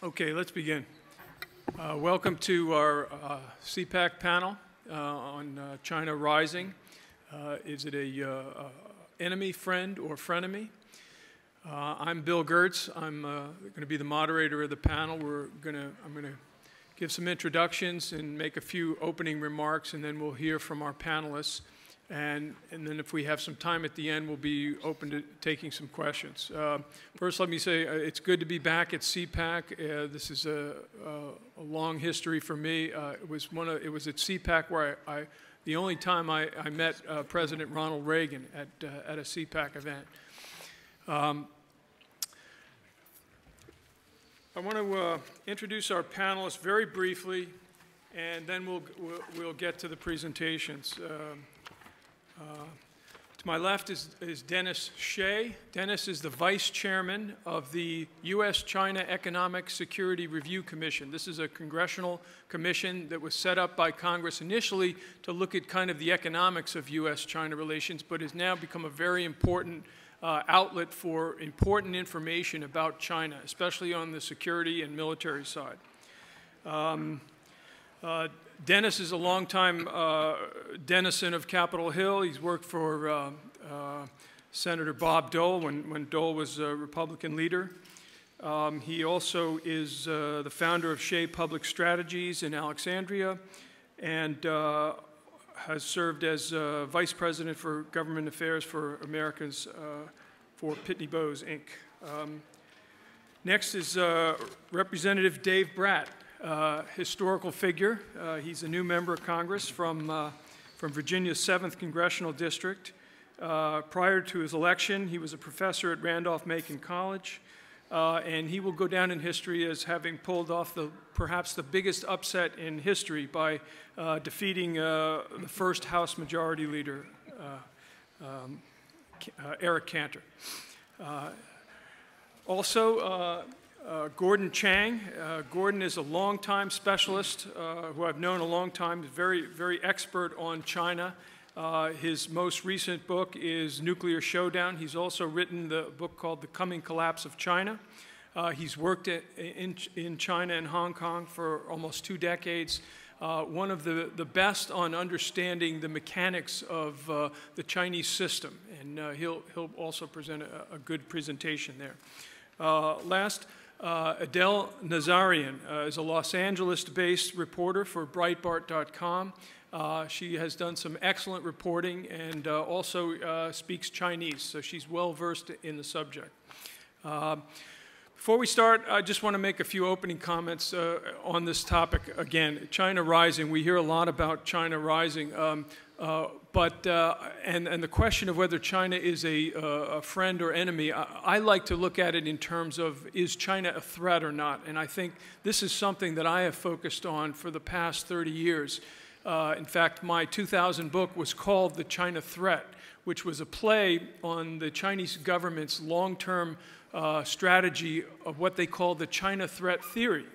Okay, let's begin. Welcome to our CPAC panel on China rising. Is it a enemy, friend, or frenemy? I'm Bill Gertz. I'm going to be the moderator of the panel. I'm going to give some introductions and make a few opening remarks, and then we'll hear from our panelists. And then if we have some time at the end, we'll be open to taking some questions. First, let me say it's good to be back at CPAC. This is a long history for me. It was at CPAC where the only time I met President Ronald Reagan at a CPAC event. I want to introduce our panelists very briefly, and then we'll get to the presentations. To my left is Dennis Shea. Dennis is the vice chairman of the U.S.-China Economic Security Review Commission. This is a congressional commission that was set up by Congress initially to look at kind of the economics of U.S.-China relations, but has now become a very important outlet for important information about China, especially on the security and military side. Dennis is a longtime denizen of Capitol Hill. He's worked for Senator Bob Dole when Dole was a Republican leader. He also is the founder of Shea Public Strategies in Alexandria and has served as Vice President for Government Affairs for Americans for Pitney Bowes, Inc. Next is Representative Dave Brat. Historical figure. He's a new member of Congress from Virginia's 7th Congressional District. Prior to his election, he was a professor at Randolph-Macon College, and he will go down in history as having pulled off perhaps the biggest upset in history by defeating the first House Majority Leader, Eric Cantor. Gordon Chang. Gordon is a longtime specialist who I've known a long time, very, very expert on China. His most recent book is Nuclear Showdown. He's also written the book called The Coming Collapse of China. He's worked in China and Hong Kong for almost 2 decades. One of the best on understanding the mechanics of the Chinese system, and he'll also present a good presentation there. Last, Adelle Nazarian is a Los Angeles-based reporter for Breitbart.com. She has done some excellent reporting and also speaks Chinese, so she's well-versed in the subject. Before we start, I just want to make a few opening comments on this topic. Again, China rising. We hear a lot about China rising. And the question of whether China is a friend or enemy, I like to look at it in terms of, is China a threat or not? And I think this is something that I have focused on for the past 30 years. In fact, my 2000 book was called The China Threat, which was a play on the Chinese government's long-term strategy of what they call the China threat theory.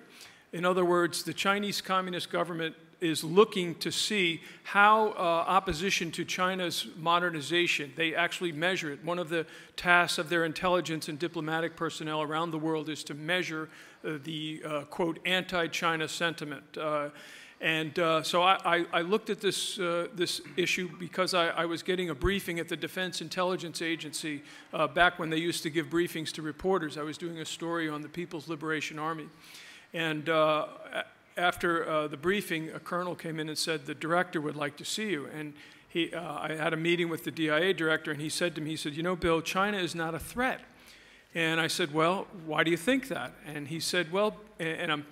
In other words, the Chinese Communist government is looking to see how opposition to China's modernization, they actually measure it. One of the tasks of their intelligence and diplomatic personnel around the world is to measure the, quote, anti-China sentiment. So I looked at this issue because I was getting a briefing at the Defense Intelligence Agency back when they used to give briefings to reporters. I was doing a story on the People's Liberation Army. And after the briefing, a colonel came in and said, the director would like to see you. And I had a meeting with the DIA director, and he said to me, he said, you know, Bill, China is not a threat. And I said, well, why do you think that? And he said, well, and I'm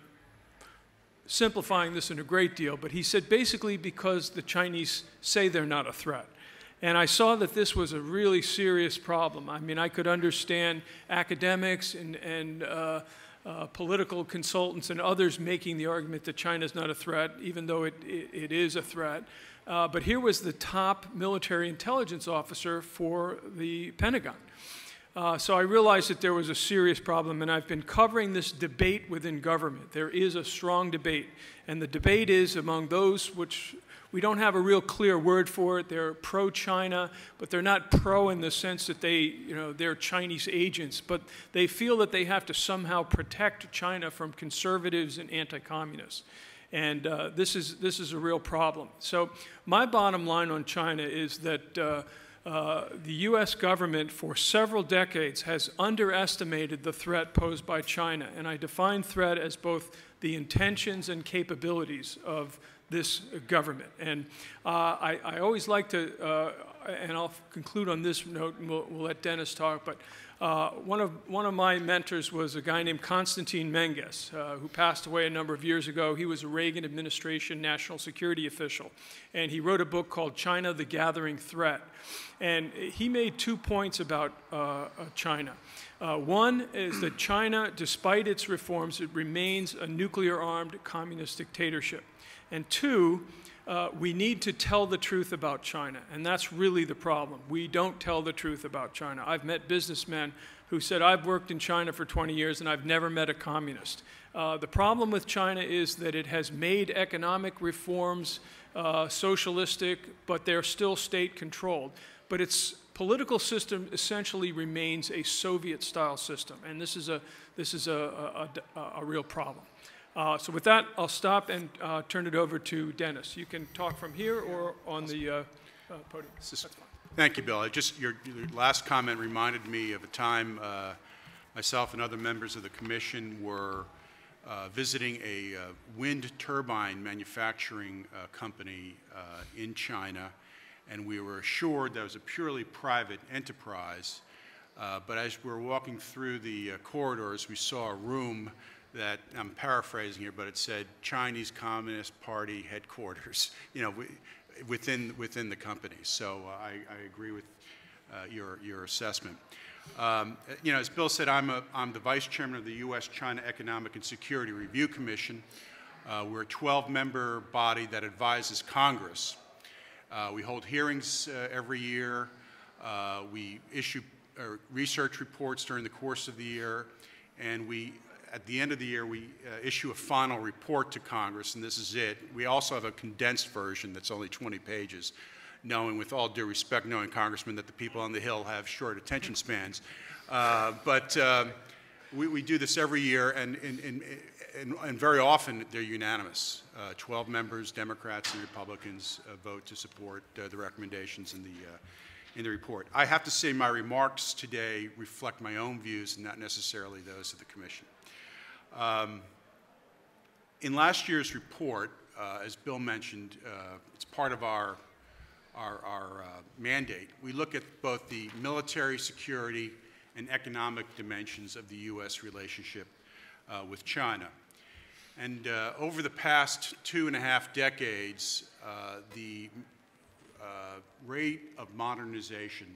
simplifying this in a great deal, but he said basically because the Chinese say they're not a threat. And I saw that this was a really serious problem. I mean, I could understand academics and political consultants and others making the argument that China's not a threat, even though it is a threat. But here was the top military intelligence officer for the Pentagon. So I realized that there was a serious problem, and I've been covering this debate within government. There is a strong debate, and the debate is among those We don't have a real clear word for it. They're pro-China, but they're not pro in the sense that they're Chinese agents, but they feel that they have to somehow protect China from conservatives and anti-communists. And this is a real problem. So my bottom line on China is that the U.S. government for several decades has underestimated the threat posed by China. And I define threat as both the intentions and capabilities of this government. And I always like to, and I'll conclude on this note, and we'll let Dennis talk, but one of my mentors was a guy named Konstantin Menges, who passed away a number of years ago. He was a Reagan administration national security official, and he wrote a book called China, the Gathering Threat. And he made 2 points about China. One is that China, despite its reforms, it remains a nuclear-armed communist dictatorship. And two, we need to tell the truth about China, and that's really the problem. We don't tell the truth about China. I've met businessmen who said, I've worked in China for 20 years and I've never met a communist. The problem with China is that it has made economic reforms socialistic, but they're still state-controlled. But its political system essentially remains a Soviet-style system, and this is a real problem. So with that, I'll stop and turn it over to Dennis. You can talk from here or on the podium. That's fine. Thank you, Bill. Your last comment reminded me of a time myself and other members of the commission were visiting a wind turbine manufacturing company in China, and we were assured that it was a purely private enterprise. But as we were walking through the corridors, we saw a room that, I'm paraphrasing here, but it said Chinese Communist Party headquarters, within the company. So I agree with your assessment. As Bill said, I'm the vice chairman of the U.S.-China Economic and Security Review Commission. We're a 12-member body that advises Congress. We hold hearings every year. We issue research reports during the course of the year, and at the end of the year, we issue a final report to Congress, and this is it. We also have a condensed version that's only 20 pages, with all due respect, knowing, Congressman, that the people on the Hill have short attention spans. But we do this every year, and very often they're unanimous. 12 members, Democrats and Republicans, vote to support the recommendations in the report. I have to say my remarks today reflect my own views and not necessarily those of the Commission. In last year's report, as Bill mentioned, it's part of our mandate. We look at both the military, security, and economic dimensions of the U.S. relationship with China. And over the past 2.5 decades, the rate of modernization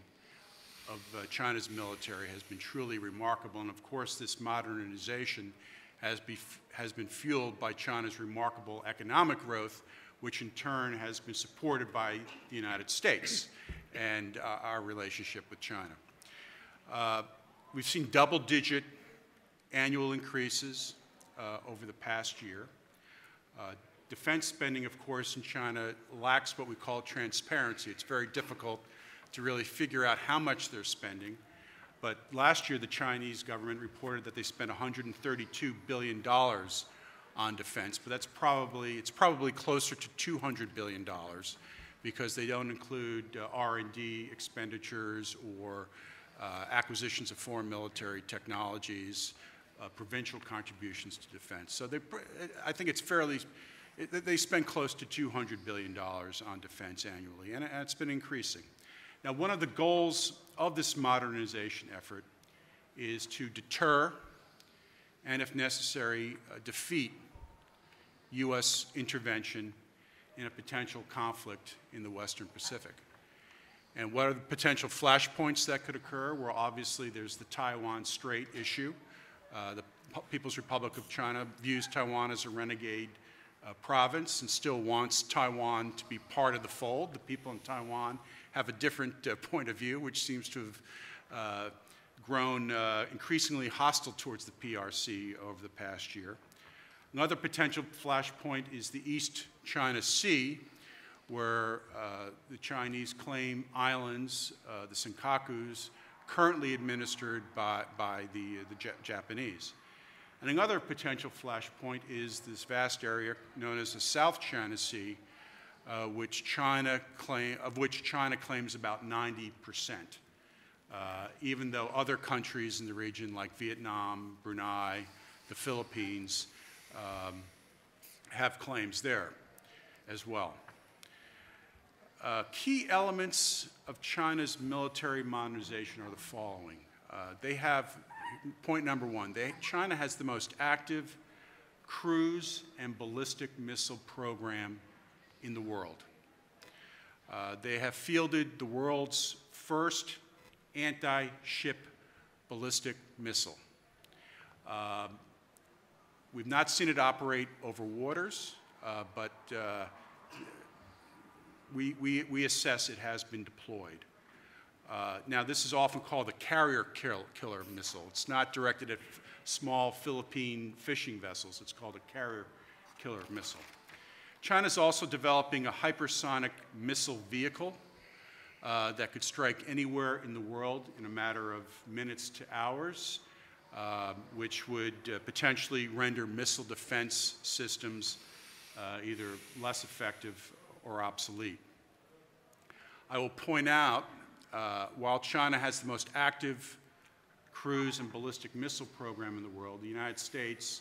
of China's military has been truly remarkable. And of course, this modernization has been fueled by China's remarkable economic growth, which in turn has been supported by the United States and our relationship with China. We've seen double-digit annual increases over the past year. Defense spending, of course, in China lacks what we call transparency. It's very difficult to really figure out how much they're spending. But last year, the Chinese government reported that they spent $132 billion on defense, but it's probably closer to $200 billion because they don't include R&D expenditures or acquisitions of foreign military technologies, provincial contributions to defense. So I think they spend close to $200 billion on defense annually, and it's been increasing. Now, one of the goals of this modernization effort is to deter and, if necessary, defeat U.S. intervention in a potential conflict in the Western Pacific. And what are the potential flashpoints that could occur? Well, obviously, there's the Taiwan Strait issue. The People's Republic of China views Taiwan as a renegade province and still wants Taiwan to be part of the fold. The people in Taiwan have a different point of view, which seems to have grown increasingly hostile towards the PRC over the past year. Another potential flashpoint is the East China Sea, where the Chinese claim islands, the Senkakus, currently administered by the Japanese. And another potential flashpoint is this vast area known as the South China Sea, of which China claims about 90%, even though other countries in the region like Vietnam, Brunei, the Philippines have claims there as well. Key elements of China's military modernization are the following. They have, point number one, China has the most active cruise and ballistic missile program in the world. They have fielded the world's first anti-ship ballistic missile. We've not seen it operate over waters, but we assess it has been deployed. Now, this is often called the carrier killer missile. It's not directed at small Philippine fishing vessels. It's called a carrier killer missile. China's also developing a hypersonic missile vehicle that could strike anywhere in the world in a matter of minutes to hours, which would potentially render missile defense systems either less effective or obsolete. I will point out, while China has the most active cruise and ballistic missile program in the world, the United States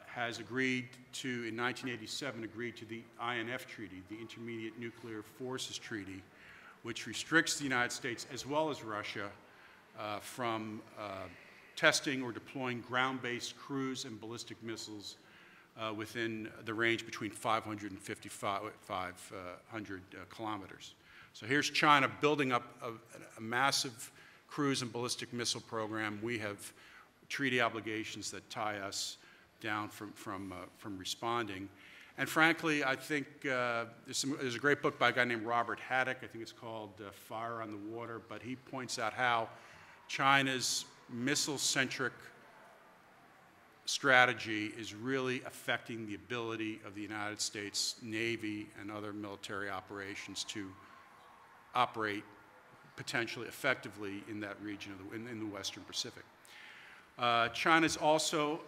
has agreed to, in 1987, agreed to the INF Treaty, the Intermediate Nuclear Forces Treaty, which restricts the United States as well as Russia from testing or deploying ground-based cruise and ballistic missiles within the range between 500 and 500 kilometers. So here's China building up a massive cruise and ballistic missile program. We have treaty obligations that tie us down from responding. And frankly, I think there's a great book by a guy named Robert Haddock. I think it's called Fire on the Water, but he points out how China's missile-centric strategy is really affecting the ability of the United States Navy and other military operations to operate potentially effectively in that region of in the Western Pacific. China has also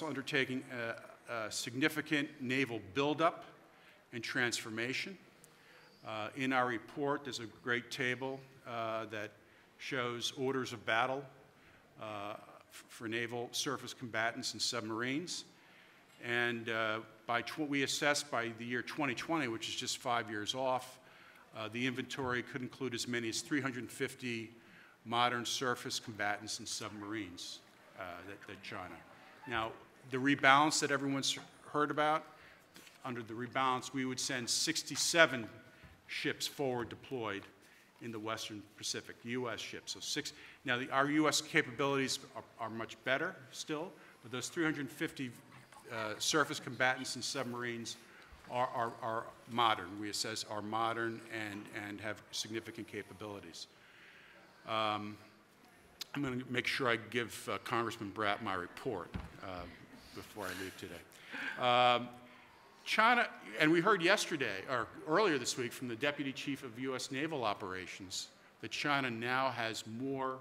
undertaken a significant naval buildup and transformation. In our report, there's a great table that shows orders of battle for naval surface combatants and submarines. And we assess by the year 2020, which is just 5 years off, the inventory could include as many as 350 modern surface combatants and submarines that China. Now, the rebalance that everyone's heard about, under the rebalance, we would send 67 ships forward deployed in the Western Pacific, U.S. ships. So now, our U.S. capabilities are much better still, but those 350 surface combatants and submarines are modern. We assess are modern and have significant capabilities. I'm going to make sure I give Congressman Brat my report before I leave today. China, and we heard yesterday, or earlier this week, from the Deputy Chief of U.S. Naval Operations, that China now has more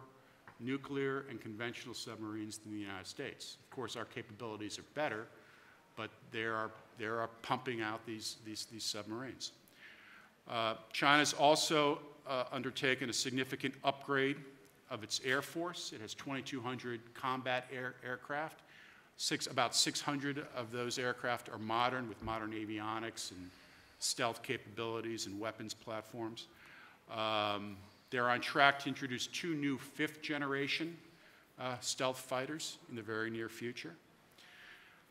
nuclear and conventional submarines than the United States. Of course, our capabilities are better, but they are pumping out these submarines. China's also undertaken a significant upgrade of its Air Force. It has 2,200 combat aircraft. About 600 of those aircraft are modern, with modern avionics and stealth capabilities and weapons platforms. They're on track to introduce 2 new 5th-generation stealth fighters in the very near future.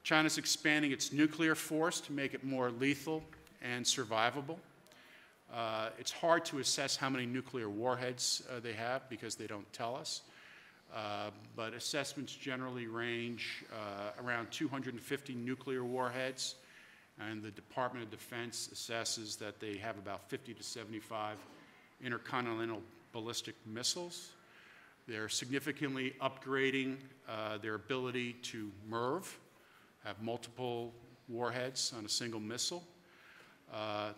China's expanding its nuclear force to make it more lethal and survivable. It's hard to assess how many nuclear warheads they have because they don't tell us. But assessments generally range around 250 nuclear warheads, and the Department of Defense assesses that they have about 50 to 75 intercontinental ballistic missiles. They're significantly upgrading their ability to MIRV, have multiple warheads on a single missile.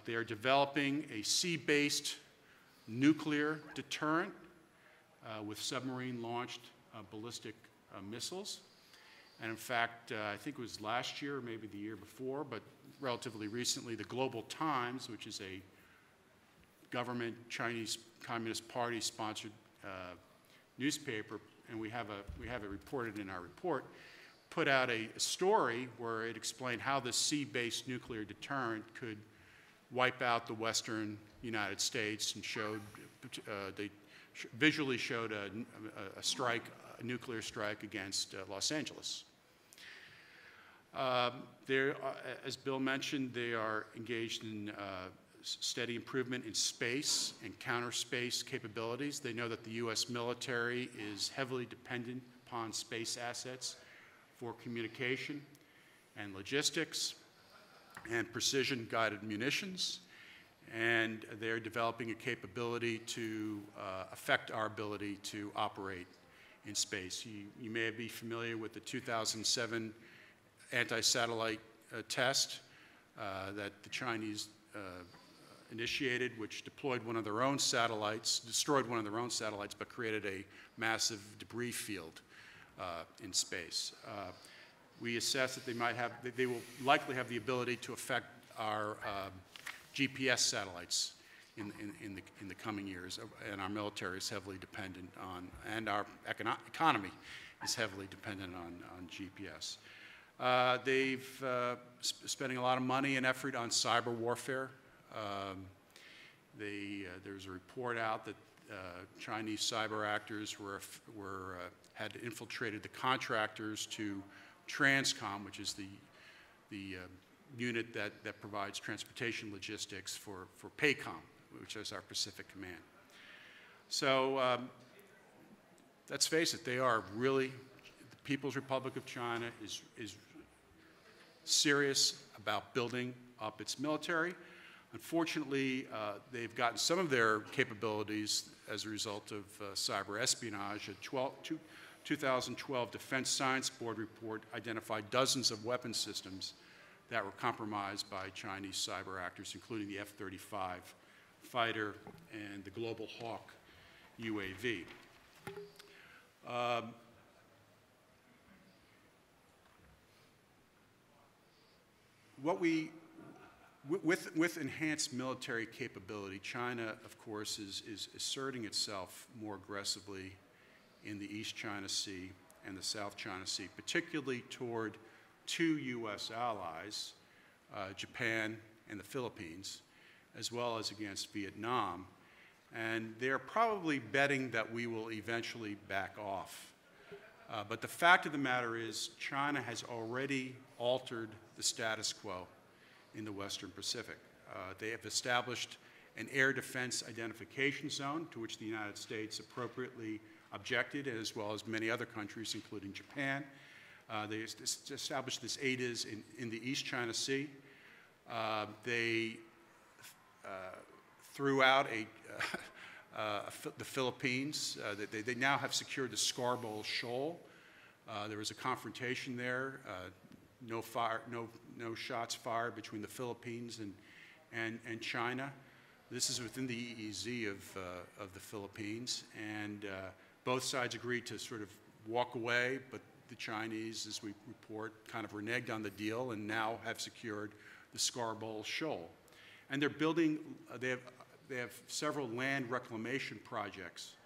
They are developing a sea-based nuclear deterrent with submarine-launched ballistic missiles. And in fact, I think it was last year, maybe the year before, but relatively recently, the Global Times, which is a government Chinese Communist Party sponsored newspaper, and we have it reported in our report, put out a story where it explained how this sea-based nuclear deterrent could wipe out the western United States, and showed they visually showed a nuclear strike against Los Angeles. As Bill mentioned, they are engaged in steady improvement in space and counter-space capabilities. They know that the U.S. military is heavily dependent upon space assets for communication and logistics and precision-guided munitions, and they're developing a capability to affect our ability to operate in space. You may be familiar with the 2007 anti-satellite test that the Chinese initiated, which deployed one of their own satellites, destroyed one of their own satellites, but created a massive debris field in space. We assess that they will likely have the ability to affect our GPS satellites in the coming years, and our military is heavily dependent on, and our economy is heavily dependent on GPS. They've spending a lot of money and effort on cyber warfare. There's a report out that Chinese cyber actors had infiltrated the contractors to Transcom, which is the unit that provides transportation logistics for PACOM, which is our Pacific Command. So let's face it, they are really, the People's Republic of China is serious about building up its military. Unfortunately, they've gotten some of their capabilities as a result of cyber espionage. A 2012 Defense Science Board report identified dozens of weapon systems that were compromised by Chinese cyber actors, including the F-35 fighter and the Global Hawk UAV. With enhanced military capability, China, of course, is asserting itself more aggressively in the East China Sea and the South China Sea, particularly toward two U.S. allies, Japan and the Philippines, as well as against Vietnam. And they're probably betting that we will eventually back off. But the fact of the matter is, China has already altered the status quo in the Western Pacific. They have established an air defense identification zone to which the United States appropriately objected, as well as many other countries, including Japan. They established this ADIZ in the East China Sea. They threw out the Philippines. They now have secured the Scarborough Shoal. There was a confrontation there. No shots fired between the Philippines and China. This is within the EEZ of the Philippines, and both sides agreed to sort of walk away, but the Chinese, as we report, kind of reneged on the deal and now have secured the Scarborough Shoal. And they're building, they have several land reclamation projects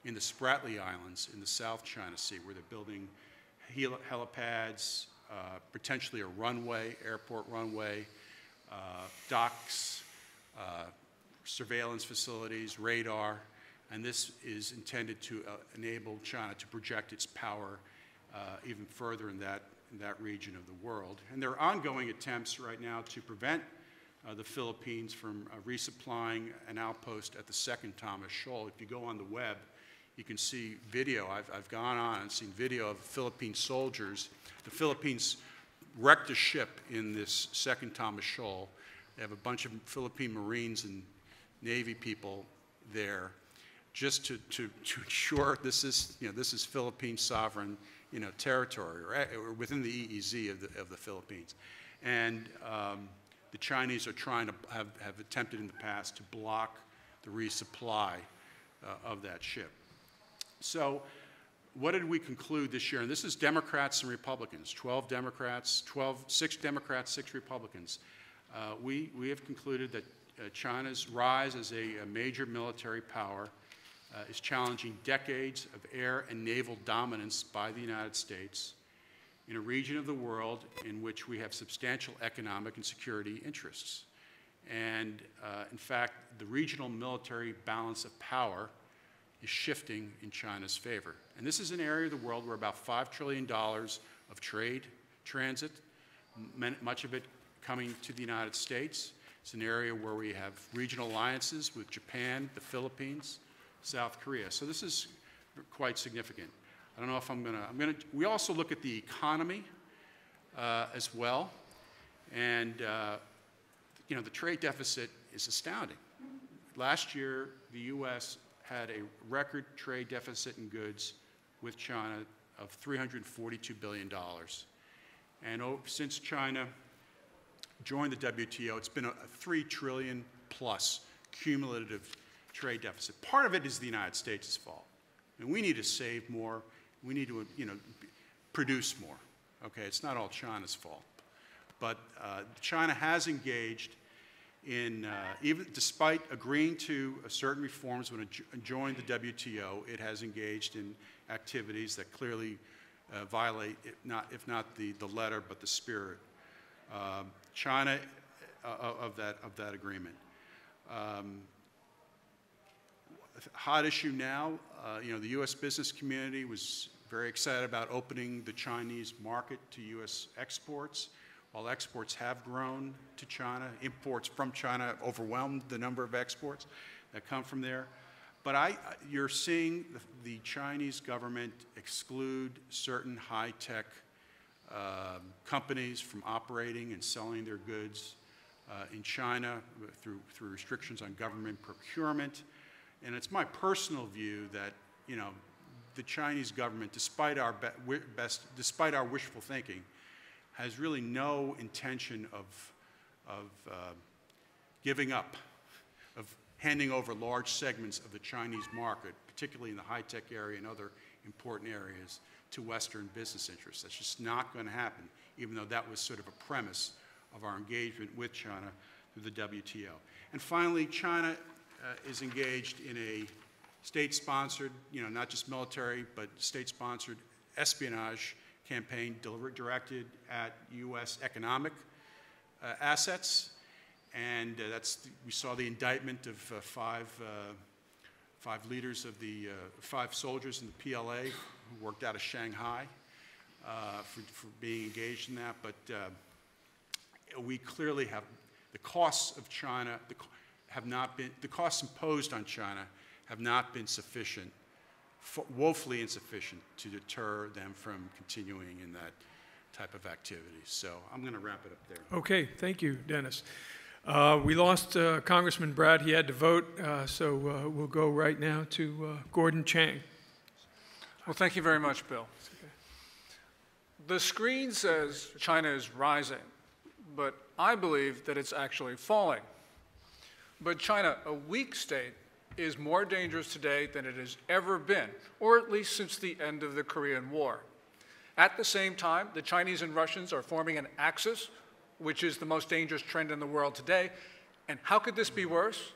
in the Spratly Islands in the South China Sea, where they're building helipads, potentially a runway, airport runway, docks, surveillance facilities, radar, and this is intended to enable China to project its power even further in that region of the world. And there are ongoing attempts right now to prevent the Philippines from resupplying an outpost at the Second Thomas Shoal. If you go on the web, you can see video. I've gone on and seen video of Philippine soldiers. The Philippines wrecked a ship in this Second Thomas Shoal. They have a bunch of Philippine Marines and Navy people there, just to ensure this is Philippine sovereign territory, or within the EEZ of the Philippines. And the Chinese are trying to have attempted in the past to block the resupply of that ship. So what did we conclude this year? And this is Democrats and Republicans, 12 Democrats, 6 Democrats, 6 Republicans. We have concluded that China's rise as a major military power is challenging decades of air and naval dominance by the United States in a region of the world in which we have substantial economic and security interests. And in fact, the regional military balance of power is shifting in China's favor. And this is an area of the world where about $5 trillion of trade transit, much of it coming to the United States. It's an area where we have regional alliances with Japan, the Philippines, South Korea. So this is quite significant. I don't know if I'm gonna, we also look at the economy as well. And, you know, the trade deficit is astounding. Last year, the U.S. had a record trade deficit in goods with China of $342 billion. And since China joined the WTO, it's been a $3 trillion plus cumulative trade deficit. Part of it is the United States' fault. And we need to save more. We need to, you know, produce more. Okay, it's not all China's fault. But China has engaged in, even despite agreeing to certain reforms when it joined the WTO, it has engaged in activities that clearly violate, if not the letter, but the spirit. China of that agreement. Hot issue now, you know, the U.S. business community was very excited about opening the Chinese market to U.S. exports. While exports have grown to China, imports from China overwhelmed the number of exports that come from there. But you're seeing the Chinese government exclude certain high-tech companies from operating and selling their goods in China through restrictions on government procurement. And it's my personal view that, you know, the Chinese government, despite our wishful thinking, has really no intention of giving up, of handing over large segments of the Chinese market, particularly in the high-tech area and other important areas, to Western business interests. That's just not going to happen, even though that was sort of a premise of our engagement with China through the WTO. And finally, China is engaged in a state-sponsored, you know, not just military, but state-sponsored espionage campaign directed at U.S. economic assets. And we saw the indictment of five leaders of the, 5 soldiers in the PLA who worked out of Shanghai for being engaged in that. But we clearly have the costs of China, the costs imposed on China have not been sufficient, woefully insufficient to deter them from continuing in that type of activity. So I'm going to wrap it up there. Okay, thank you, Dennis. We lost Congressman Brat. He had to vote, so we'll go right now to Gordon Chang. Well, thank you very much, Bill. Okay. The screen says China is rising, but I believe that it's actually falling. But China, a weak state, is more dangerous today than it has ever been, or at least since the end of the Korean War. At the same time, the Chinese and Russians are forming an axis, which is the most dangerous trend in the world today. And how could this be worse?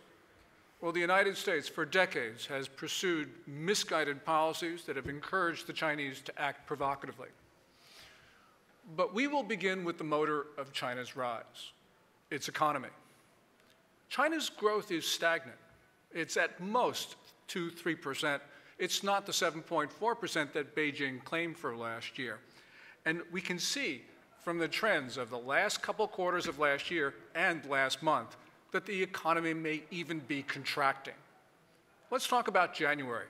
Well, the United States, for decades, has pursued misguided policies that have encouraged the Chinese to act provocatively. But we will begin with the motor of China's rise, its economy. China's growth is stagnant. It's at most 2–3%. It's not the 7.4% that Beijing claimed for last year. And we can see from the trends of the last couple quarters of last year and last month that the economy may even be contracting. Let's talk about January.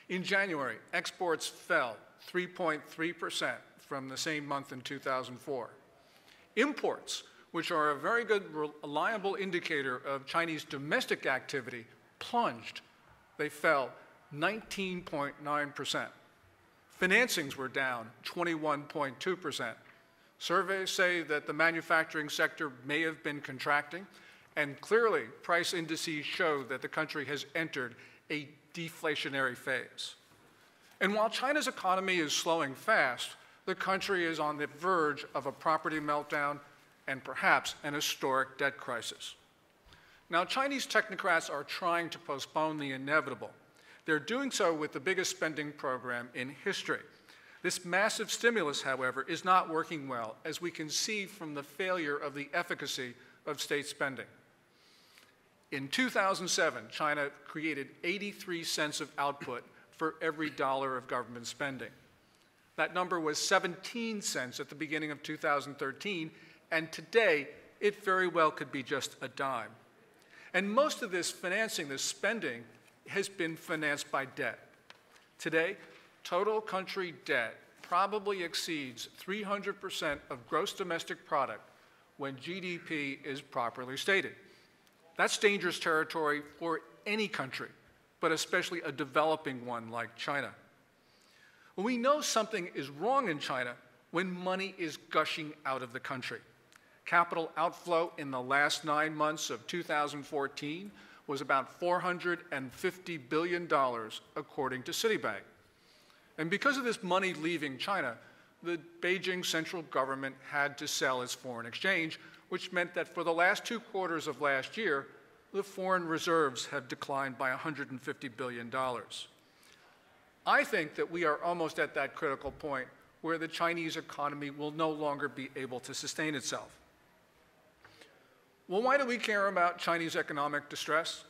In January, exports fell 3.3% from the same month in 2004. Imports, which are a very good, reliable indicator of Chinese domestic activity, plunged. They fell 19.9%. Financings were down 21.2%. Surveys say that the manufacturing sector may have been contracting, and clearly price indices show that the country has entered a deflationary phase. And while China's economy is slowing fast, the country is on the verge of a property meltdown and perhaps an historic debt crisis. Now, Chinese technocrats are trying to postpone the inevitable. They're doing so with the biggest spending program in history. This massive stimulus, however, is not working well, as we can see from the failure of the efficacy of state spending. In 2007, China created 83 cents of output for every dollar of government spending. That number was 17 cents at the beginning of 2013, and today it very well could be just a dime. And most of this financing, this spending, has been financed by debt. Today, total country debt probably exceeds 300% of gross domestic product when GDP is properly stated. That's dangerous territory for any country, but especially a developing one like China. Well, we know something is wrong in China when money is gushing out of the country. Capital outflow in the last 9 months of 2014 was about $450 billion, according to Citibank. And because of this money leaving China, the Beijing central government had to sell its foreign exchange, which meant that for the last 2 quarters of last year, the foreign reserves have declined by $150 billion. I think that we are almost at that critical point where the Chinese economy will no longer be able to sustain itself. Well, why do we care about Chinese economic distress?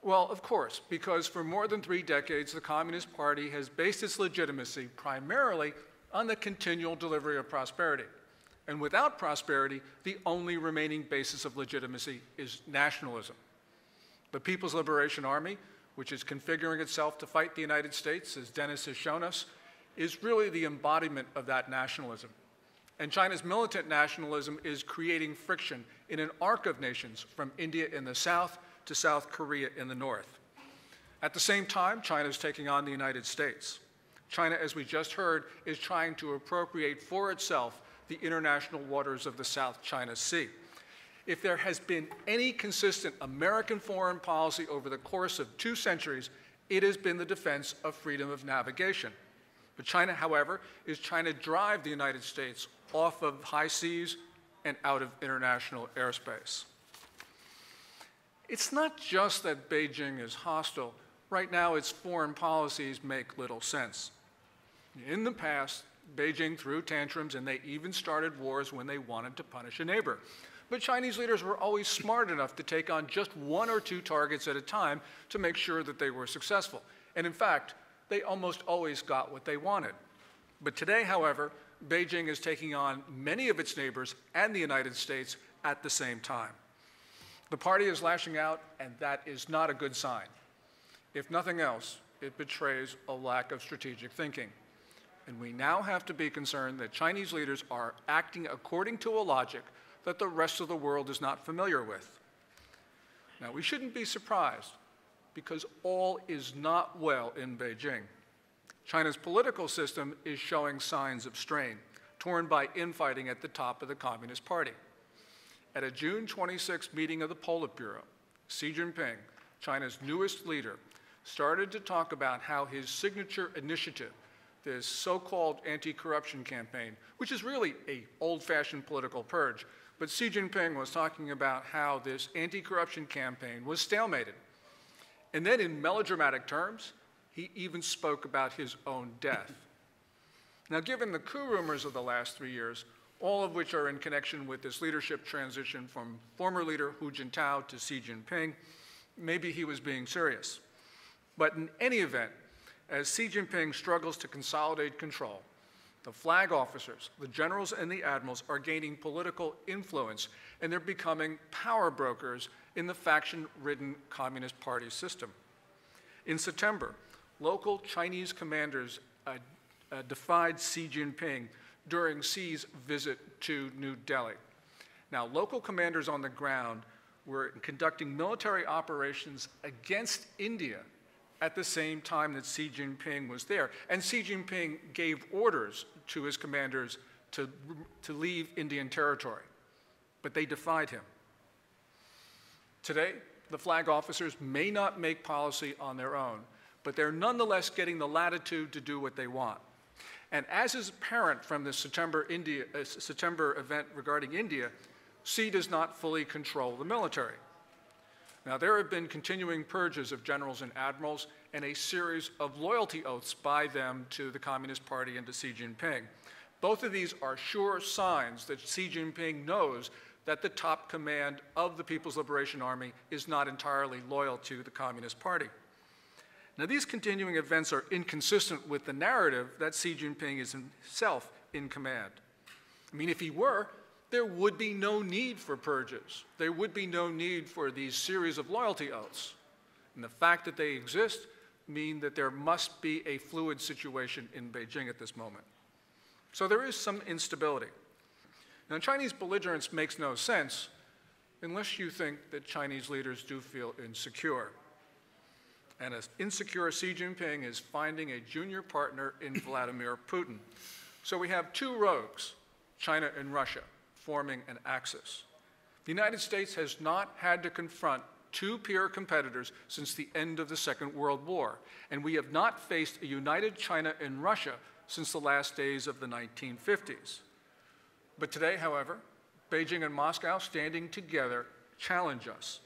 Well, of course, because for more than 3 decades, the Communist Party has based its legitimacy primarily on the continual delivery of prosperity. And without prosperity, the only remaining basis of legitimacy is nationalism. The People's Liberation Army, which is configuring itself to fight the United States, as Dennis has shown us, is really the embodiment of that nationalism. And China's militant nationalism is creating friction in an arc of nations from India in the south to South Korea in the north. At the same time, China is taking on the United States. China, as we just heard, is trying to appropriate for itself the international waters of the South China Sea. If there has been any consistent American foreign policy over the course of 2 centuries, it has been the defense of freedom of navigation. But China, however, is trying to drive the United States off of high seas and out of international airspace. It's not just that Beijing is hostile. Right now, its foreign policies make little sense. In the past, Beijing threw tantrums, and they even started wars when they wanted to punish a neighbor. But Chinese leaders were always smart enough to take on just 1 or 2 targets at a time to make sure that they were successful. And in fact, they almost always got what they wanted. But today, however, Beijing is taking on many of its neighbors and the United States at the same time. The party is lashing out, and that is not a good sign. If nothing else, it betrays a lack of strategic thinking. And we now have to be concerned that Chinese leaders are acting according to a logic that the rest of the world is not familiar with. Now, we shouldn't be surprised, because all is not well in Beijing. China's political system is showing signs of strain, torn by infighting at the top of the Communist Party. At a June 26 meeting of the Politburo, Xi Jinping, China's newest leader, started to talk about how his signature initiative, this so-called anti-corruption campaign, which is really an old-fashioned political purge, but Xi Jinping was talking about how this anti-corruption campaign was stalemated. And then in melodramatic terms, he even spoke about his own death. Now, given the coup rumors of the last 3 years, all of which are in connection with this leadership transition from former leader Hu Jintao to Xi Jinping, maybe he was being serious. But in any event, as Xi Jinping struggles to consolidate control, the flag officers, the generals and the admirals are gaining political influence, and they're becoming power brokers in the faction-ridden Communist Party system. In September, local Chinese commanders defied Xi Jinping during Xi's visit to New Delhi. Now, local commanders on the ground were conducting military operations against India at the same time that Xi Jinping was there. And Xi Jinping gave orders to his commanders to leave Indian territory, but they defied him. Today, the flag officers may not make policy on their own, but they're nonetheless getting the latitude to do what they want. And as is apparent from the September event regarding India, Xi does not fully control the military. Now, there have been continuing purges of generals and admirals and a series of loyalty oaths by them to the Communist Party and to Xi Jinping. Both of these are sure signs that Xi Jinping knows that the top command of the People's Liberation Army is not entirely loyal to the Communist Party. Now, these continuing events are inconsistent with the narrative that Xi Jinping is himself in command. I mean, if he were, there would be no need for purges. There would be no need for these series of loyalty oaths. And the fact that they exist mean that there must be a fluid situation in Beijing at this moment. So there is some instability. Now, Chinese belligerence makes no sense unless you think that Chinese leaders do feel insecure. And an insecure Xi Jinping is finding a junior partner in Vladimir Putin. So we have two rogues, China and Russia, forming an axis. The United States has not had to confront two peer competitors since the end of the Second World War, and we have not faced a united China and Russia since the last days of the 1950s. But today, however, Beijing and Moscow standing together challenge us.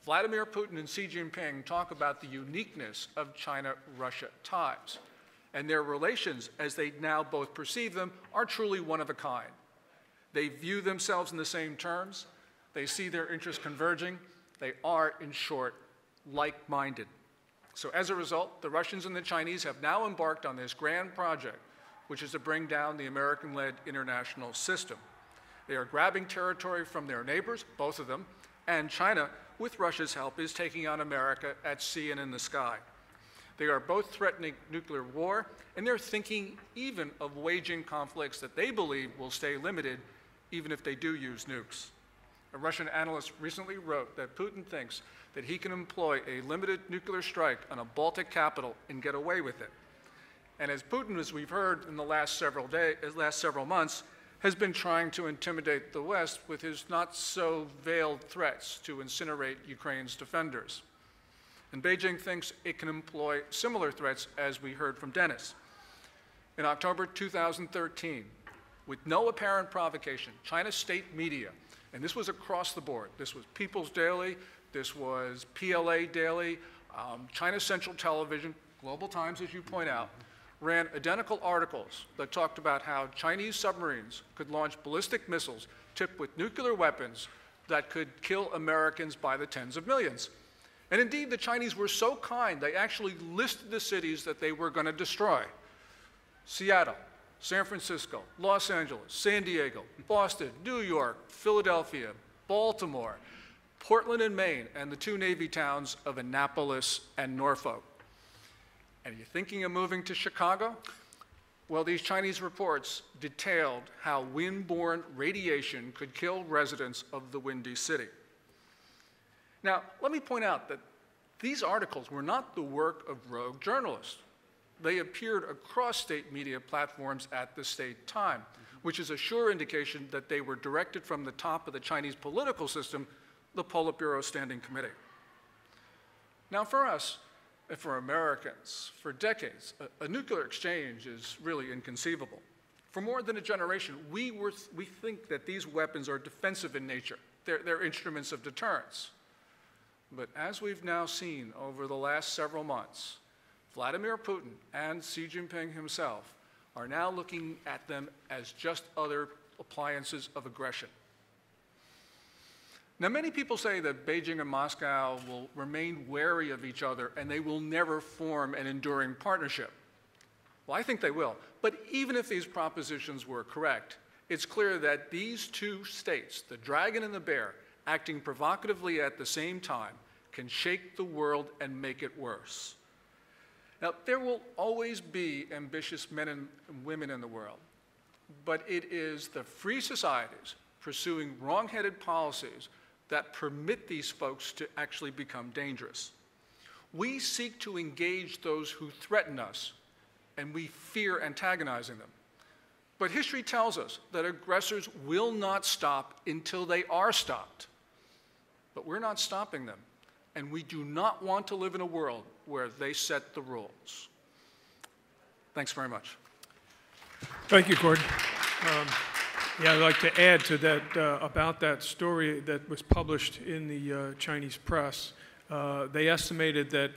Vladimir Putin and Xi Jinping talk about the uniqueness of China-Russia ties, and their relations, as they now both perceive them, are truly one of a kind. They view themselves in the same terms, they see their interests converging, they are, in short, like-minded. So as a result, the Russians and the Chinese have now embarked on this grand project, which is to bring down the American-led international system. They are grabbing territory from their neighbors, both of them, and China, with Russia's help, is taking on America at sea and in the sky. They are both threatening nuclear war, and they're thinking even of waging conflicts that they believe will stay limited, even if they do use nukes. A Russian analyst recently wrote that Putin thinks that he can employ a limited nuclear strike on a Baltic capital and get away with it. And as Putin, as we've heard in the last several months, has been trying to intimidate the West with his not-so-veiled threats to incinerate Ukraine's defenders. And Beijing thinks it can employ similar threats, as we heard from Dennis. In October 2013, with no apparent provocation, China's state media, and this was across the board, this was People's Daily, this was PLA Daily, China Central Television, Global Times, as you point out, ran identical articles that talked about how Chinese submarines could launch ballistic missiles tipped with nuclear weapons that could kill Americans by the tens of millions. And indeed, the Chinese were so kind, they actually listed the cities that they were going to destroy. Seattle, San Francisco, Los Angeles, San Diego, Boston, New York, Philadelphia, Baltimore, Portland and Maine, and the two Navy towns of Annapolis and Norfolk. And you're thinking of moving to Chicago? Well, these Chinese reports detailed how wind-borne radiation could kill residents of the Windy City. Now, let me point out that these articles were not the work of rogue journalists. They appeared across state media platforms at the state time, which is a sure indication that they were directed from the top of the Chinese political system, the Politburo Standing Committee. Now, for us, and for Americans, for decades, a nuclear exchange is really inconceivable. For more than a generation, we think that these weapons are defensive in nature. They're instruments of deterrence. But as we've now seen over the last several months, Vladimir Putin and Xi Jinping himself are now looking at them as just other appliances of aggression. Now, many people say that Beijing and Moscow will remain wary of each other and they will never form an enduring partnership. Well, I think they will. But even if these propositions were correct, it's clear that these two states, the dragon and the bear, acting provocatively at the same time, can shake the world and make it worse. Now, there will always be ambitious men and women in the world, but it is the free societies pursuing wrong-headed policies that permit these folks to actually become dangerous. We seek to engage those who threaten us, and we fear antagonizing them. But history tells us that aggressors will not stop until they are stopped. But we're not stopping them. And we do not want to live in a world where they set the rules. Thanks very much. Thank you, Gordon. Yeah, I'd like to add to that, about that story that was published in the Chinese press. They estimated that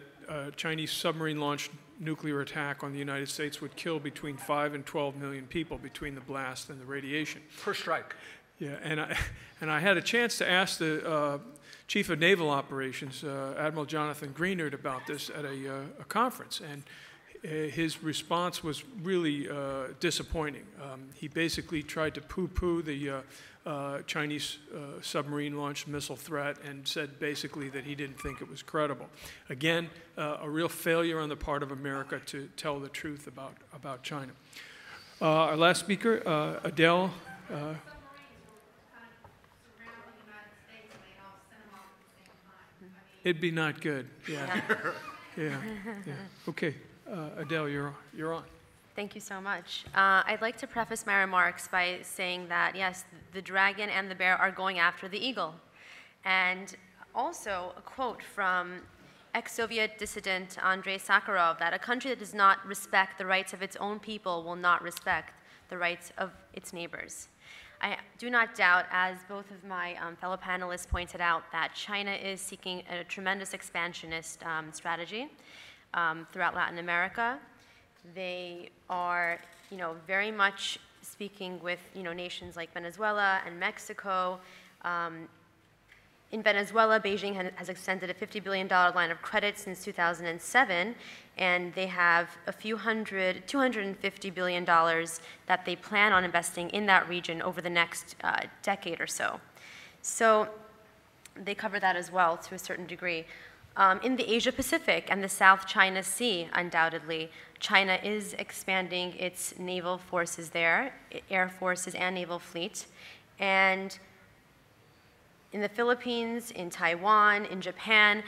Chinese submarine-launched nuclear attack on the United States would kill between 5 and 12 million people between the blast and the radiation. Per strike. Yeah, and I had a chance to ask the Chief of Naval Operations, Admiral Jonathan Greenert, about this at a conference, and his response was really disappointing. He basically tried to poo-poo the Chinese submarine-launched missile threat and said basically that he didn't think it was credible. Again, a real failure on the part of America to tell the truth about China. Our last speaker, Adelle. It'd be not good, yeah. Yeah. Okay, Adelle, you're on. Thank you so much. I'd like to preface my remarks by saying that, yes, the dragon and the bear are going after the eagle. And also a quote from ex-Soviet dissident Andrei Sakharov, that a country that does not respect the rights of its own people will not respect the rights of its neighbors. I do not doubt, as both of my fellow panelists pointed out, that China is seeking a tremendous expansionist strategy throughout Latin America. They are, very much speaking with, nations like Venezuela and Mexico. In Venezuela, Beijing has extended a $50 billion line of credit since 2007, and they have $250 billion that they plan on investing in that region over the next decade or so. So they cover that as well to a certain degree. In the Asia-Pacific and the South China Sea, undoubtedly, China is expanding its naval forces there, air forces and naval fleet. And in the Philippines, in Taiwan, in Japan,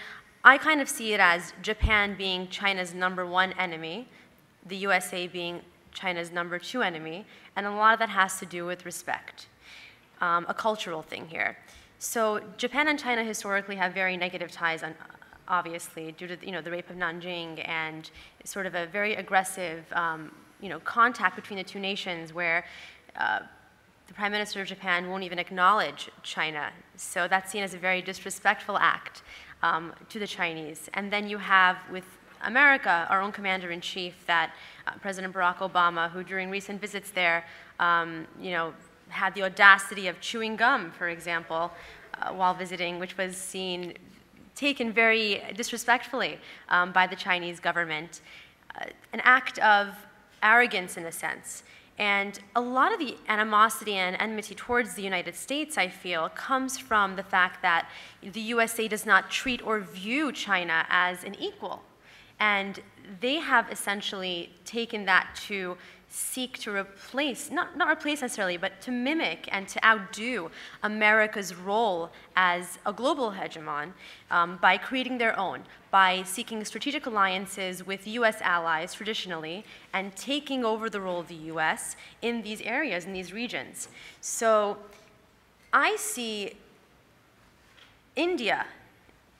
I kind of see it as Japan being China's #1 enemy, the USA being China's #2 enemy, and a lot of that has to do with respect, a cultural thing here. So Japan and China historically have very negative ties, obviously, due to the rape of Nanjing and sort of a very aggressive contact between the two nations where the Prime Minister of Japan won't even acknowledge China. So that's seen as a very disrespectful act to the Chinese. And then you have with America, our own commander-in-chief, that President Barack Obama, who during recent visits there, had the audacity of chewing gum, for example, while visiting, which was taken very disrespectfully by the Chinese government. An act of arrogance, in a sense. And a lot of the animosity and enmity towards the United States, I feel, comes from the fact that the USA does not treat or view China as an equal. And they have essentially taken that to seek to replace, not replace necessarily, but to mimic and to outdo America's role as a global hegemon by creating their own, by seeking strategic alliances with US allies traditionally and taking over the role of the US in these areas, in these regions. So I see India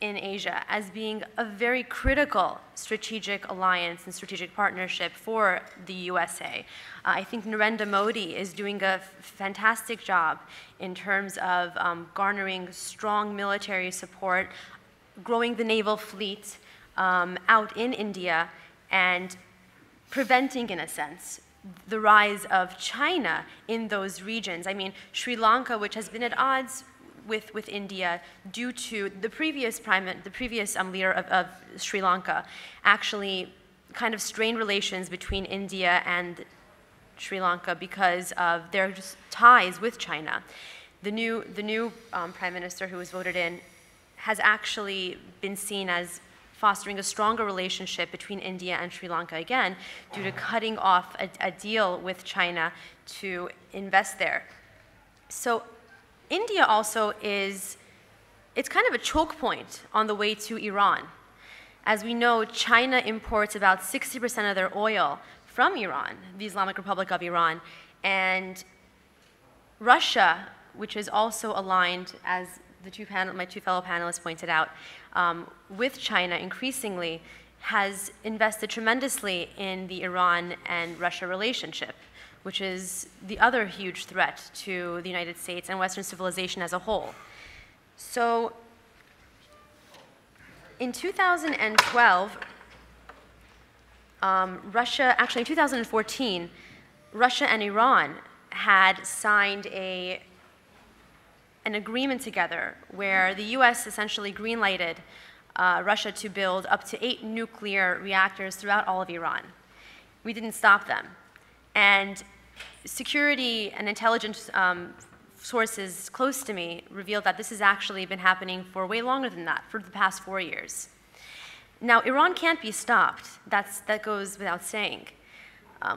in Asia as being a very critical strategic alliance and strategic partnership for the USA. I think Narendra Modi is doing a fantastic job in terms of garnering strong military support, growing the naval fleet out in India, and preventing, in a sense, the rise of China in those regions. I mean, Sri Lanka, which has been at odds with India due to the previous leader of Sri Lanka actually kind of strained relations between India and Sri Lanka because of their ties with China. The new prime minister who was voted in has actually been seen as fostering a stronger relationship between India and Sri Lanka again due to cutting off a deal with China to invest there. So India also it's kind of a choke point on the way to Iran. As we know, China imports about 60% of their oil from Iran, the Islamic Republic of Iran, And Russia, which is also aligned, as my two fellow panelists pointed out, with China increasingly, has invested tremendously in the Iran and Russia relationship, which is the other huge threat to the United States and Western civilization as a whole. So in 2012, actually in 2014, Russia and Iran had signed an agreement together where the US essentially greenlighted Russia to build up to 8 nuclear reactors throughout all of Iran. We didn't stop them. And security and intelligence sources close to me revealed that this has actually been happening for way longer than that, for the past 4 years. Now, Iran can't be stopped. That goes without saying.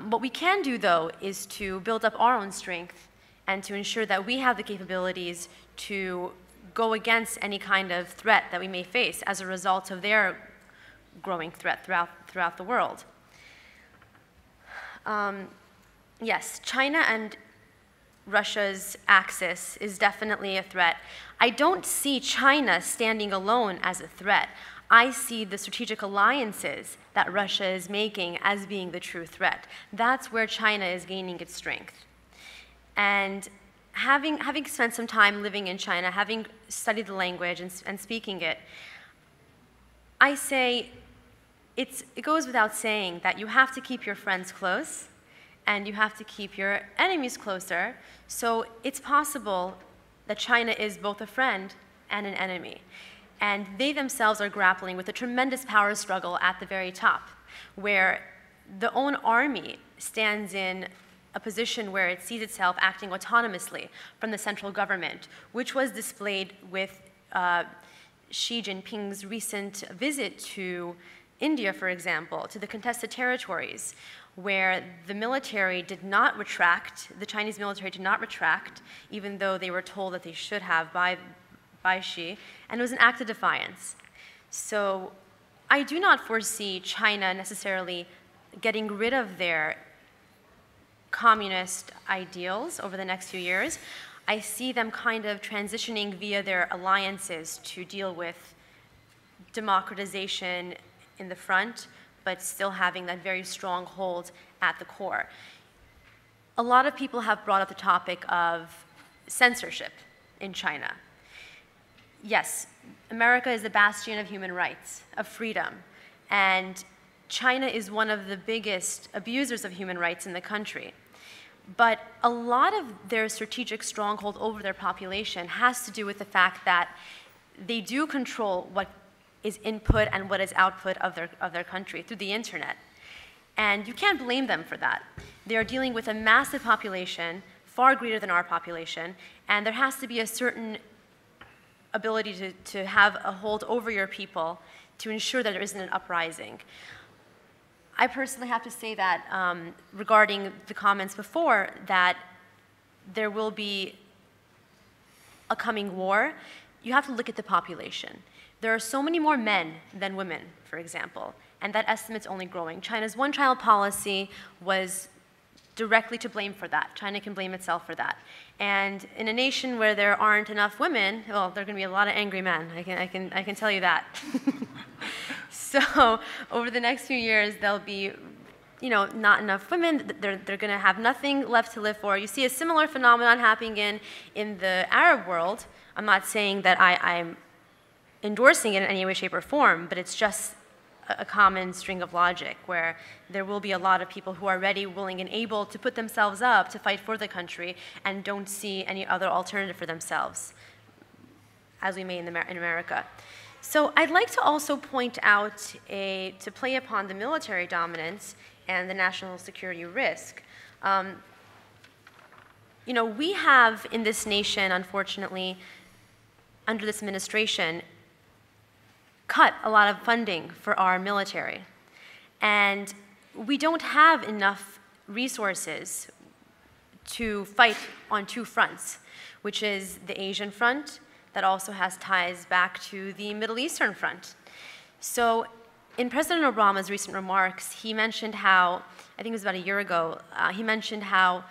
What we can do, though, is to build up our own strength and to ensure that we have the capabilities to go against any kind of threat that we may face as a result of their growing threat throughout the world. Yes, China and Russia's axis is definitely a threat. I don't see China standing alone as a threat. I see the strategic alliances that Russia is making as being the true threat. That's where China is gaining its strength. And having spent some time living in China, having studied the language and speaking it, I say it goes without saying that you have to keep your friends close and you have to keep your enemies closer. So it's possible that China is both a friend and an enemy. And they themselves are grappling with a tremendous power struggle at the very top, where the own army stands in a position where it sees itself acting autonomously from the central government, which was displayed with Xi Jinping's recent visit to India, for example, to the contested territories, where the military did not retract, the Chinese military did not retract, even though they were told that they should have by Xi, and it was an act of defiance. So I do not foresee China necessarily getting rid of their communist ideals over the next few years. I see them kind of transitioning via their alliances to deal with democratization in the front, but still having that very strong hold at the core. A lot of people have brought up the topic of censorship in China. Yes, America is the bastion of human rights, of freedom, and China is one of the biggest abusers of human rights in the country. But a lot of their strategic stronghold over their population has to do with the fact that they do control what is input and what is output of their country through the internet. And you can't blame them for that. They are dealing with a massive population, far greater than our population, and there has to be a certain ability to have a hold over your people to ensure that there isn't an uprising. I personally have to say that regarding the comments before, that there will be a coming war, you have to look at the population. There are so many more men than women, for example, and that estimate's only growing. China's one-child policy was directly to blame for that. China can blame itself for that. And in a nation where there aren't enough women, well, there are going to be a lot of angry men. I can tell you that. So over the next few years, there'll be, not enough women. They're going to have nothing left to live for. You see a similar phenomenon happening in the Arab world. I'm not saying that I'm endorsing it in any way, shape, or form, but it's just a common string of logic where there will be a lot of people who are ready, willing, and able to put themselves up to fight for the country and don't see any other alternative for themselves, as we may in America. So I'd like to also point out, to play upon the military dominance and the national security risk. We have in this nation, unfortunately, under this administration, cut a lot of funding for our military. And we don't have enough resources to fight on two fronts, which is the Asian front that also has ties back to the Middle Eastern front. So in President Obama's recent remarks, he mentioned how, I think it was about a year ago, he mentioned how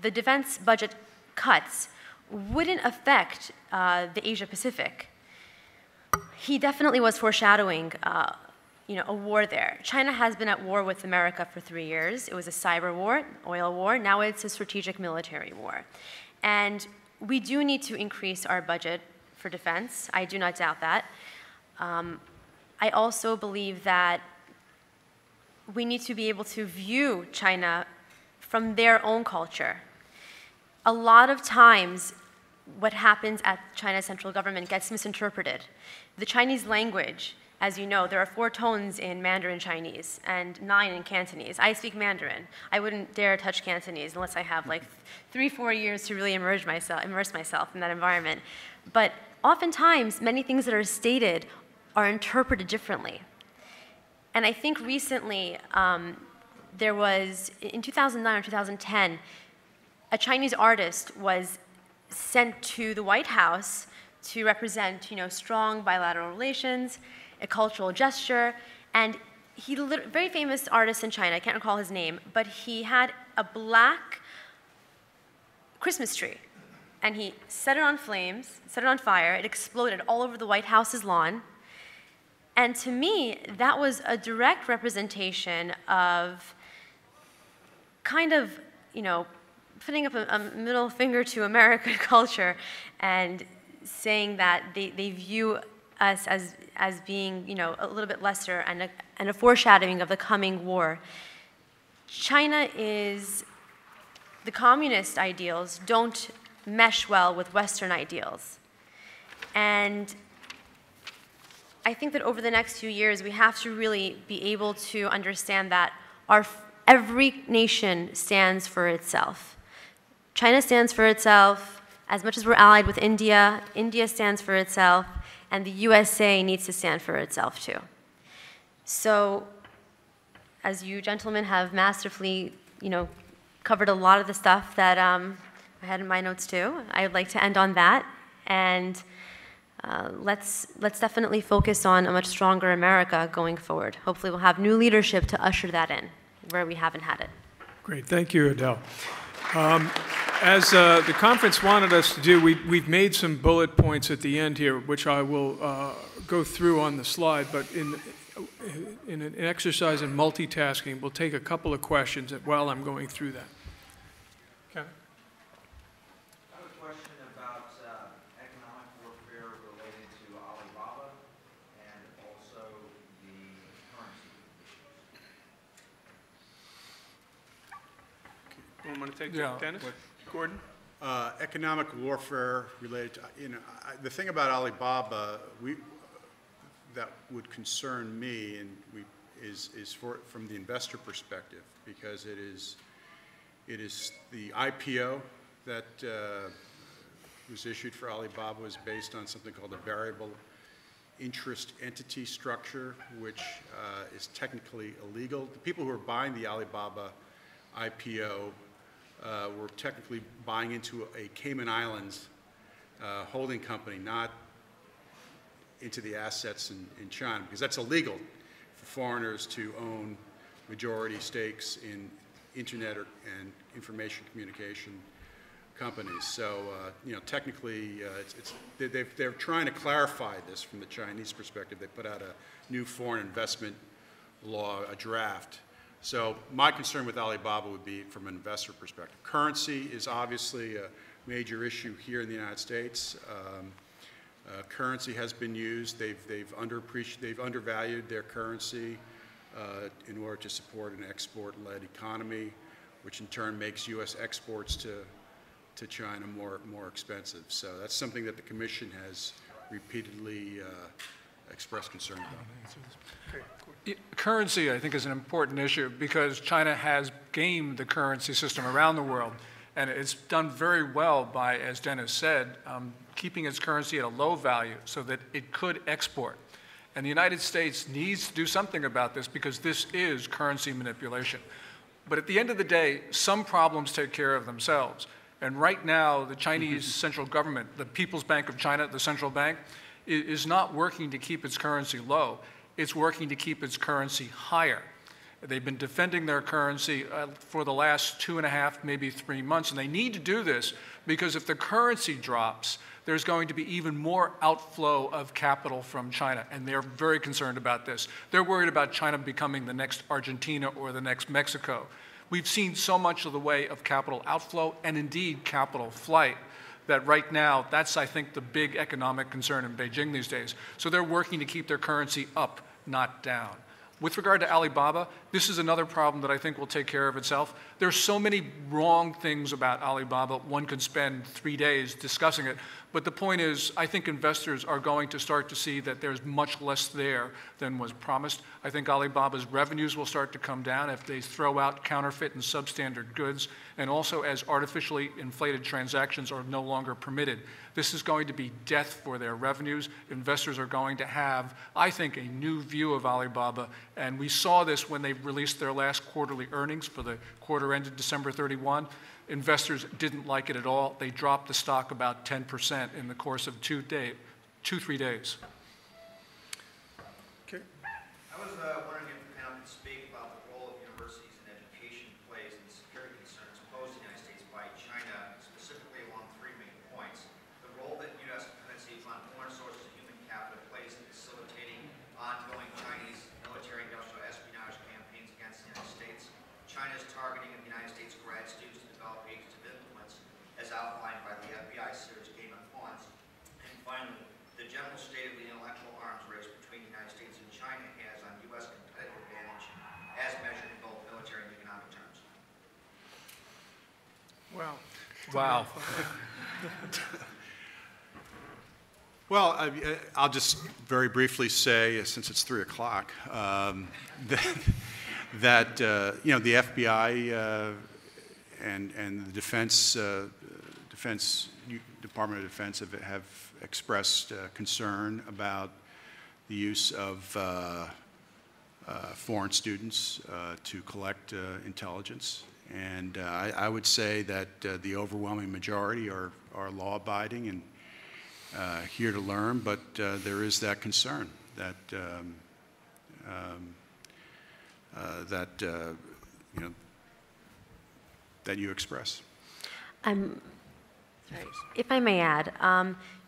the defense budget cuts wouldn't affect the Asia Pacific. He definitely was foreshadowing a war there. China has been at war with America for 3 years. It was a cyber war, oil war. Now it's a strategic military war. And we do need to increase our budget for defense. I do not doubt that. I also believe that we need to be able to view China from their own culture. A lot of times, what happens at China's central government gets misinterpreted. The Chinese language, as you know, there are 4 tones in Mandarin Chinese and 9 in Cantonese. I speak Mandarin. I wouldn't dare touch Cantonese unless I have like 3-4 years to really immerse myself in that environment. But oftentimes, many things that are stated are interpreted differently. And I think recently, there was, in 2009 or 2010, a Chinese artist was sent to the White House to represent, strong bilateral relations, a cultural gesture, and very famous artist in China, I can't recall his name, but he had a black Christmas tree, and he set it on fire, it exploded all over the White House's lawn, and to me, that was a direct representation of kind of, putting up a middle finger to American culture and saying that they view us as being, a little bit lesser and a foreshadowing of the coming war. China the communist ideals don't mesh well with Western ideals. And I think that over the next few years, we have to really be able to understand that every nation stands for itself. China stands for itself. As much as we're allied with India, India stands for itself, and the USA needs to stand for itself too. So, as you gentlemen have masterfully, covered a lot of the stuff that I had in my notes too, I would like to end on that, and let's definitely focus on a much stronger America going forward. Hopefully, we'll have new leadership to usher that in, where we haven't had it. Great, thank you, Adele. As the conference wanted us to do, we've made some bullet points at the end here, which I will go through on the slide, but in an exercise in multitasking, we'll take a couple of questions while I'm going through that. Okay. I have a question about economic warfare related to Alibaba and also the currency issues. I'm going to take Yeah. Dennis? Gordon? Economic warfare related to, the thing about Alibaba, that would concern me and is from the investor perspective, because it is the IPO that was issued for Alibaba was based on something called a variable interest entity structure, which is technically illegal. The people who are buying the Alibaba IPO were technically buying into a Cayman Islands holding company, not into the assets in China, because that's illegal for foreigners to own majority stakes in internet and information communication companies. So, technically, they're trying to clarify this from the Chinese perspective. They put out a new foreign investment law, a draft. So my concern with Alibaba would be from an investor perspective. Currency is obviously a major issue here in the United States. Currency has been used. They've undervalued their currency in order to support an export-led economy, which in turn makes U.S. exports to China more expensive. So that's something that the Commission has repeatedly expressed concern about. Currency, I think, is an important issue because China has gamed the currency system around the world, and it's done very well by, as Dennis said, keeping its currency at a low value so that it could export. And the United States needs to do something about this because this is currency manipulation. But at the end of the day, some problems take care of themselves. And right now, the Chinese central government, the People's Bank of China, the central bank, is not working to keep its currency low. It's working to keep its currency higher. They've been defending their currency for the last 2.5, maybe 3 months, and they need to do this because if the currency drops, there's going to be even more outflow of capital from China, and they're very concerned about this. They're worried about China becoming the next Argentina or the next Mexico. We've seen so much of the way of capital outflow and indeed capital flight that right now, that's, I think, the big economic concern in Beijing these days. So they're working to keep their currency up, not down. With regard to Alibaba, this is another problem that I think will take care of itself. There's so many wrong things about Alibaba, one could spend 3 days discussing it. But the point is, I think investors are going to start to see that there's much less there than was promised. I think Alibaba's revenues will start to come down if they throw out counterfeit and substandard goods, and also as artificially inflated transactions are no longer permitted. This is going to be death for their revenues. Investors are going to have, I think, a new view of Alibaba, and we saw this when they released their last quarterly earnings for the quarter ended December 31. Investors didn't like it at all. They dropped the stock about 10% in the course of 3 days. Okay. I was wondering if the panel could speak about the role of universities and education plays in the security concerns posed to the United States by China, specifically along 3 main points. The role that U.S. dependencies on foreign sources of human capital plays in facilitating ongoing Chinese military-industrial espionage campaigns against the United States. China's targeting of the United States grad students to develop agents of influence, as outlined by the FBI series Game of Thrones. And finally, the general state of the intellectual arms race between the United States and China has on U.S. competitive advantage as measured in both military and economic terms. Wow. Wow. Well, I'll just very briefly say, since it's 3 o'clock, that you know, the FBI and the Defense Department of Defense have expressed concern about the use of foreign students to collect intelligence, and I would say that the overwhelming majority are law-abiding and here to learn, but there is that concern that you know, that you express. Sorry. If I may add,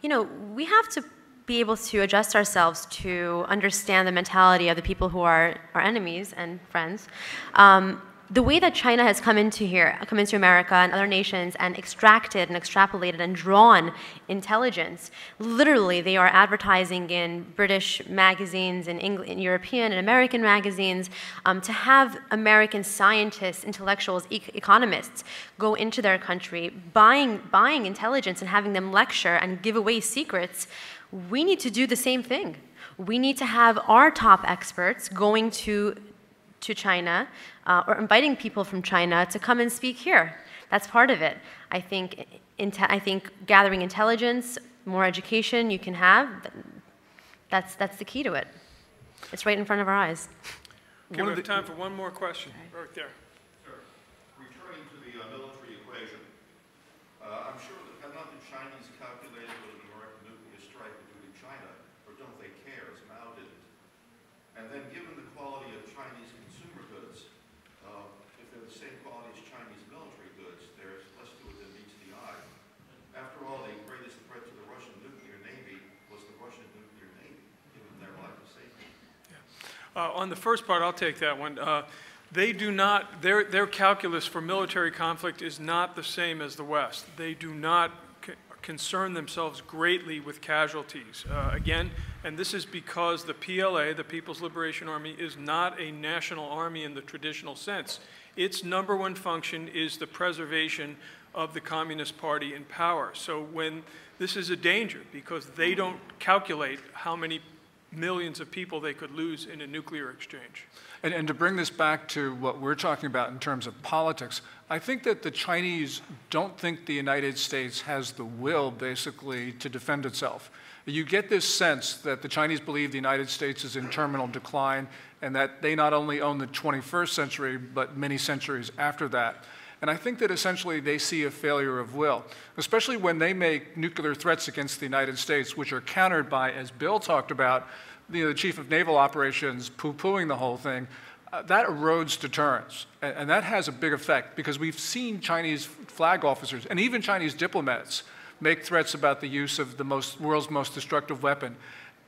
you know, we have to be able to adjust ourselves to understand the mentality of the people who are our enemies and friends. The way that China has come into America and other nations and extracted and extrapolated and drawn intelligence, literally they are advertising in British magazines, in European and American magazines, to have American scientists, intellectuals, economists go into their country, buying intelligence and having them lecture and give away secrets. We need to do the same thing. We need to have our top experts going to China, or inviting people from China to come and speak here. That's part of it. I think gathering intelligence, more education you can have, that's the key to it. It's right in front of our eyes. Okay, we have time for one more question. Right there. Sure. Returning to the military equation, I'm sure that have not the Chinese calculated what an American nuclear strike would do to China, or don't they care, as Mao didn't? And then given the quality of Chinese consumer goods, if they're the same quality as Chinese military goods, there's less to it than meets the eye. After all, the greatest threat to the Russian nuclear navy was the Russian nuclear navy, given their lack of safety. Yeah. On the first part, I'll take that one. They do not, their calculus for military conflict is not the same as the West. They do not concern themselves greatly with casualties. Again, and this is because the PLA, the People's Liberation Army, is not a national army in the traditional sense. Its #1 function is the preservation of the Communist Party in power. So when this is a danger, because they don't calculate how many millions of people they could lose in a nuclear exchange. And to bring this back to what we're talking about in terms of politics, I think that the Chinese don't think the United States has the will, basically, to defend itself. You get this sense that the Chinese believe the United States is in terminal decline and that they not only own the 21st century, but many centuries after that. And I think that essentially they see a failure of will, especially when they make nuclear threats against the United States, which are countered by, as Bill talked about, the Chief of Naval Operations poo-pooing the whole thing. that erodes deterrence. And that has a big effect because we've seen Chinese flag officers and even Chinese diplomats make threats about the use of the world's most destructive weapon,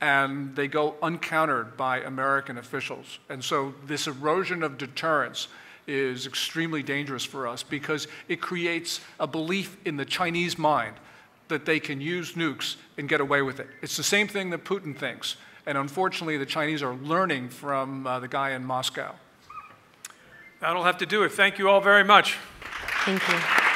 and they go uncountered by American officials. And so this erosion of deterrence is extremely dangerous for us because it creates a belief in the Chinese mind that they can use nukes and get away with it. It's the same thing that Putin thinks. And unfortunately, the Chinese are learning from the guy in Moscow. That'll have to do it. Thank you all very much. Thank you.